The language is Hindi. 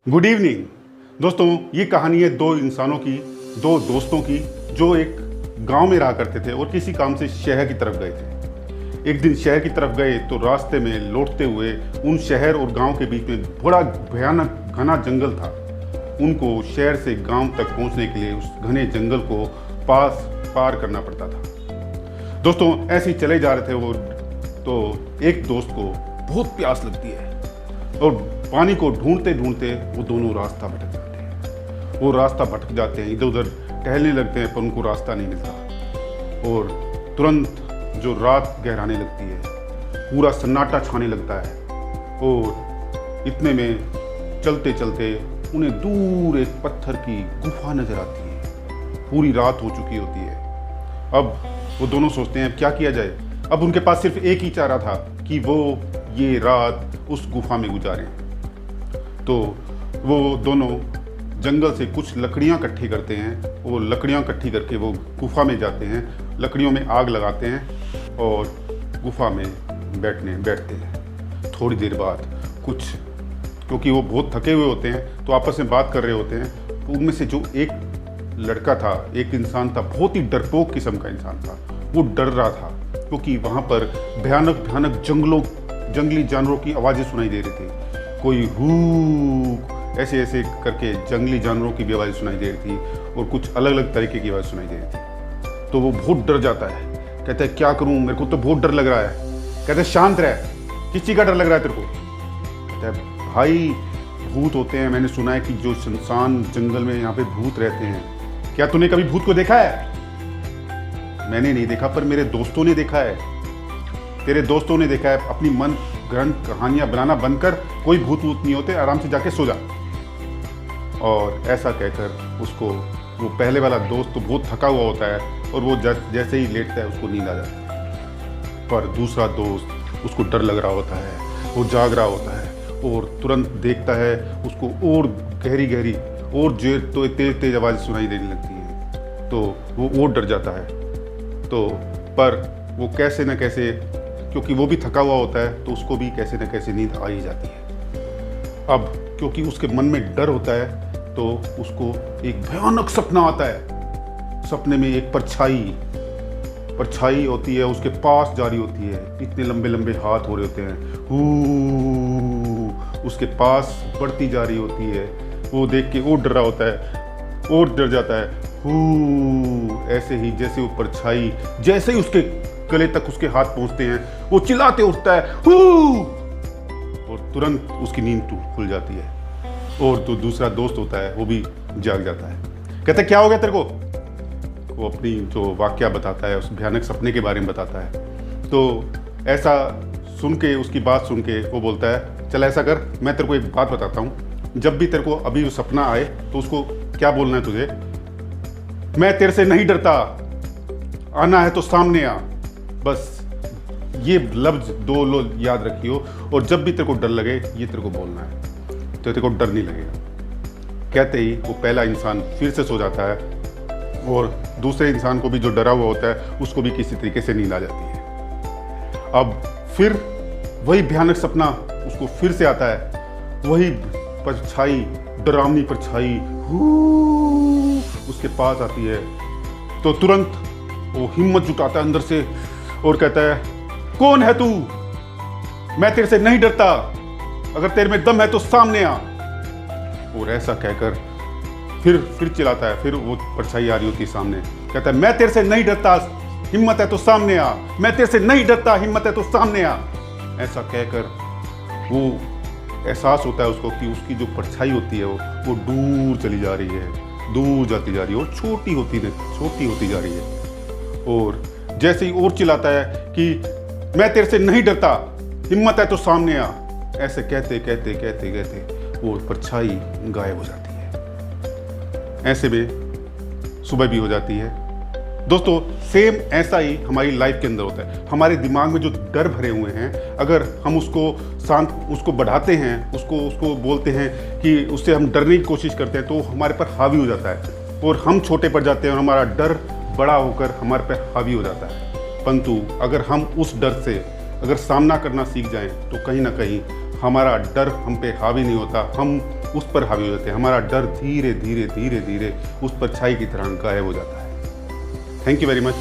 गुड इवनिंग दोस्तों। ये कहानी है दो इंसानों की, दो दोस्तों की, जो एक गांव में रहा करते थे और किसी काम से शहर की तरफ गए थे। एक दिन शहर की तरफ गए तो रास्ते में लौटते हुए उन शहर और गांव के बीच में बड़ा भयानक घना जंगल था। उनको शहर से गांव तक पहुंचने के लिए उस घने जंगल को पार करना पड़ता था। दोस्तों ऐसे ही चले जा रहे थे वो, तो एक दोस्त को बहुत प्यास लगती है और पानी को ढूंढते ढूंढते वो दोनों रास्ता भटक जाते हैं। वो रास्ता भटक जाते हैं, इधर उधर टहलने लगते हैं, पर उनको रास्ता नहीं मिलता। और तुरंत जो रात गहराने लगती है, पूरा सन्नाटा छाने लगता है और इतने में चलते चलते उन्हें दूर एक पत्थर की गुफा नजर आती है। पूरी रात हो चुकी होती है। अब वो दोनों सोचते हैं क्या किया जाए। अब उनके पास सिर्फ एक ही चारा था कि वो ये रात उस गुफा में गुजारें। तो वो दोनों जंगल से कुछ लकड़ियाँ इकट्ठी करते हैं। वो लकड़ियाँ इकट्ठी करके वो गुफा में जाते हैं, लकड़ियों में आग लगाते हैं और गुफा में बैठते हैं। थोड़ी देर बाद कुछ, क्योंकि वो बहुत थके हुए होते हैं तो आपस में बात कर रहे होते हैं, तो उनमें से जो एक लड़का था, एक इंसान था, बहुत ही डरपोक किस्म का इंसान था। वो डर रहा था क्योंकि वहाँ पर भयानक भयानक जंगली जानवरों की आवाज़ें सुनाई दे रही थी। कोई हू ऐसे ऐसे करके जंगली जानवरों की भी आवाज़ सुनाई दे रही थी और कुछ अलग अलग तरीके की आवाज़ सुनाई दे रही थी। तो वो बहुत डर जाता है। कहता है क्या करूं, मेरे को तो बहुत डर लग रहा है। कहता है शांत रह, किस चीज़ का डर लग रहा है तेरे को? कहता है भाई भूत होते हैं, मैंने सुना है कि जो सुनसान जंगल में यहाँ पे भूत रहते हैं। क्या तूने कभी भूत को देखा है? मैंने नहीं देखा, पर मेरे दोस्तों ने देखा है, तेरे दोस्तों ने देखा है। अपनी मन गढ़ंत कहानियां बनाना बंद कर, कोई भूत वूत नहीं होते, आराम से जाके सो जा। और ऐसा कहकर उसको, वो पहले वाला दोस्त तो बहुत थका हुआ होता है और वो जैसे ही लेटता है उसको नींद आ जाती है। पर दूसरा दोस्त, उसको डर लग रहा होता है, वो जाग रहा होता है और तुरंत देखता है उसको और गहरी गहरी और तो तेज तेज आवाज़ सुनाई देने लगती है। तो वो और डर जाता है। तो पर वो कैसे न कैसे, क्योंकि वो भी थका हुआ होता है, तो उसको भी कैसे न कैसे नींद आ ही जाती है। अब क्योंकि उसके मन में डर होता है तो उसको एक भयानक सपना आता है। सपने में एक परछाई होती है, उसके पास जा रही होती है। इतने लंबे लंबे हाथ हो रहे होते हैं, उसके पास बढ़ती जा रही होती है। वो देख के और डर रहा होता है और डर जाता है। ऐसे ही जैसे वो परछाई जैसे ही उसके गले तक उसके हाथ पहुंचते हैं, वो चिल्लाते उठता है और तुरंत उसकी नींद खुल जाती है। और तो दूसरा दोस्त होता है वो भी जाग जाता है। कहता है क्या हो गया तेरे को? वो अपनी जो वाकया बताता है, उस भयानक सपने के बारे में बताता है। तो ऐसा सुन के, उसकी बात सुन के वो बोलता है चल ऐसा कर, मैं तेरे को एक बात बताता हूँ। जब भी तेरे को अभी वो सपना आए तो उसको क्या बोलना है तुझे? मैं तेरे से नहीं डरता, आना है तो सामने आ। बस ये लफ्ज दो याद रखियो, और जब भी तेरे को डर लगे ये तेरे को बोलना है, तो तेरे को डर नहीं लगेगा। कहते ही वो पहला इंसान फिर से सो जाता है और दूसरे इंसान को भी, जो डरा हुआ होता है, उसको भी किसी तरीके से नींद आ जाती है। अब फिर वही भयानक सपना उसको फिर से आता है। वही परछाई, डरावनी परछाई उसके पास आती है। तो तुरंत वो हिम्मत जुटाता है अंदर से और कहता है कौन है तू? मैं तेरे से नहीं डरता, अगर तेरे में दम है तो सामने आ। और ऐसा कहकर फिर चिल्लाता है। फिर वो परछाई आ रही होती है सामने। कहता है मैं तेरे से नहीं डरता, हिम्मत है तो सामने आ। मैं तेरे से नहीं डरता, हिम्मत है तो सामने आ। ऐसा कहकर वो एहसास होता है उसको कि उसकी जो परछाई होती है वो दूर चली जा रही है, दूर जाती जा रही है और छोटी होती जा रही है। और जैसे ही और चिल्लाता है कि मैं तेरे से नहीं डरता, हिम्मत है तो सामने आ। ऐसे कहते कहते कहते कहते वो परछाई गायब हो जाती है। ऐसे में सुबह भी हो जाती है। दोस्तों सेम ऐसा ही हमारी लाइफ के अंदर होता है। हमारे दिमाग में जो डर भरे हुए हैं, अगर हम उसको बढ़ाते हैं, उसको बोलते हैं कि उससे हम डरने की कोशिश करते हैं, तो हमारे पर हावी हो जाता है और हम छोटे पड़ जाते हैं और हमारा डर बड़ा होकर हमारे पर हावी हो जाता है। परंतु अगर हम उस डर से अगर सामना करना सीख जाएं तो कहीं ना कहीं हमारा डर हम पे हावी नहीं होता, हम उस पर हावी हो जाते हैं। हमारा डर धीरे धीरे धीरे धीरे उस परछाई की तरह गायब हो जाता है। Thank you very much.